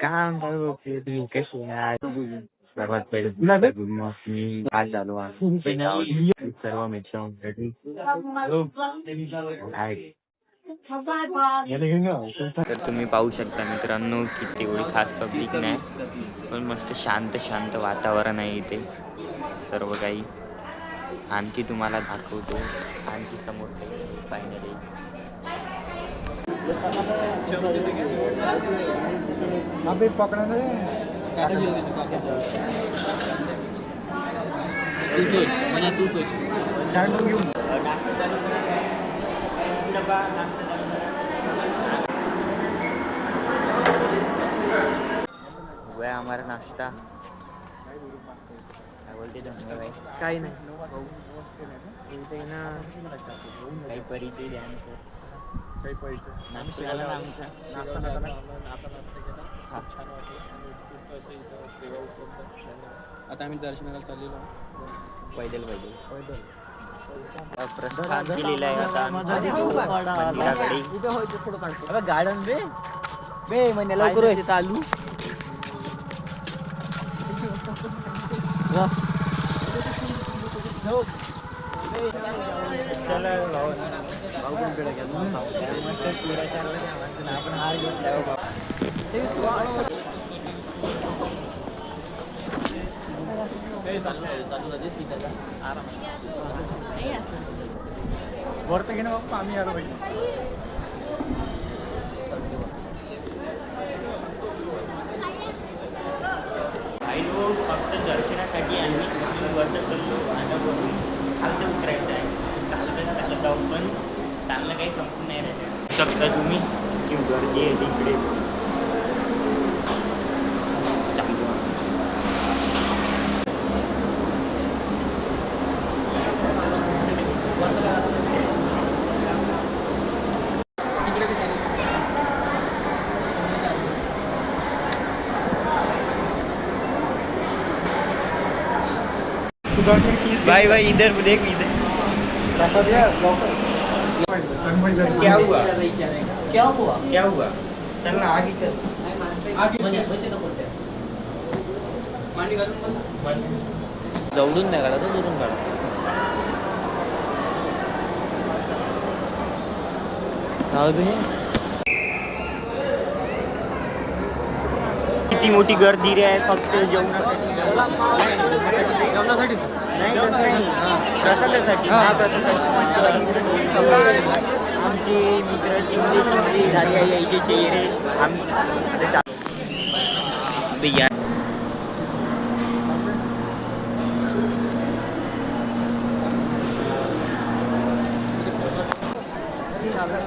काय म्हणतो कशी सर्वात पहिले मी आज झालो सर्व मित्रांसाठी तर तुम्ही पाहू शकता मित्रांनो की तेवढी खास पब्लिक नाही, पण मस्त शांत शांत वातावरण आहे इथे. सर्व काही आणखी तुम्हाला दाखवतो, आणखी समोर फायनली हुआ हमारा नाश्ता. काय बोलते भाई? काही नाही काही परिचय द्या. काही परिचय नाश्ता आता आम्ही दर्शनाला चाललेलो पैदल प्रस्थान केलेलं आहे आता मंदिराकडे. गार्डन बे म्हणजे लवकर चालू वरती घेणं बाबा आम्ही आलो पाहिजे. काही लोक फक्त दर्शनासाठी आम्ही वरत चाललो आणि वरून खालतं उतरायचं आहे. चालत जाऊ पण चांगलं काही संपून नाही राहिलं. शकता तुम्ही की गर्दी आहे तिकडे. भाई भाई इधर देख इधर. क्या हुआ क्या हुआ चल ना आगे चल. जवळून नाही काढा तो दुरून काढा. किती मोठी गर्दी रे आहे फक्त जेवणासाठी नाही प्रसादासाठी. आमची मित्राची मुलीची झाली आहे यायचे चेहरे आम्ही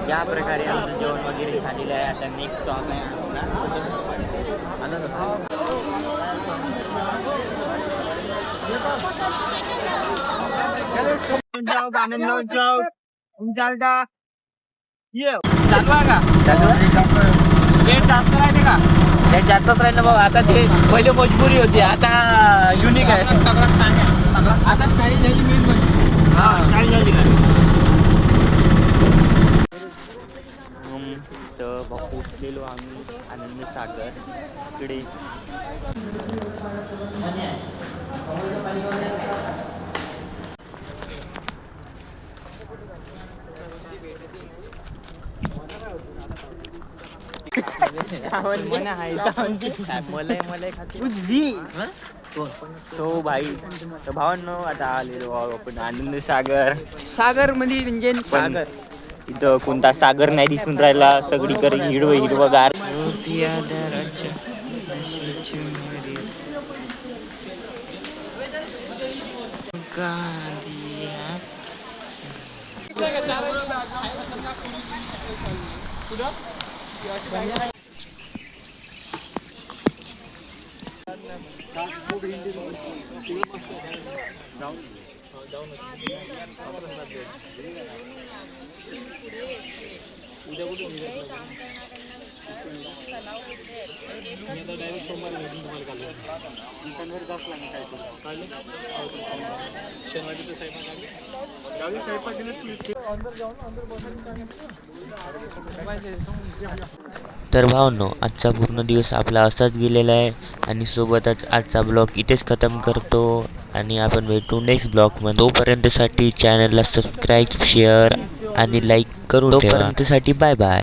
या प्रकारे आमचं जेवण वगैरे झालेलं आहे. आता नेक्स्ट स्टॉप आहे डेट जास्त राहते का? डेट जास्तच राहील ना बाबा. आता ते पहिले मजबुरी होती, आता युनिक आहे. आता स्टाईल झाली मेन म्हणजे. हा स्टाईल झाली का? पोचलेलो आम्ही आनंद सागर इकडे. तो भाई तर भावांनो आता आलेलो आपण आनंद सागर मध्ये म्हणजे सागर. इथं कोणता सागर नाही दिसून राहिला. सगळीकडे हिरवगार. शनिवारी स्वयंपाक तर भावनो, आजचा पूर्ण दिवस आपला असाच गेलेला आहे आणि सोबतच आजचा ब्लॉग इथेच खतम करतो आणि आपण भेटू नेक्स्ट ब्लॉगमध्ये. तोपर्यंतसाठी चॅनलला सबस्क्राईब, शेअर आणि लाईक करून तोपर्यंतसाठी बाय बाय.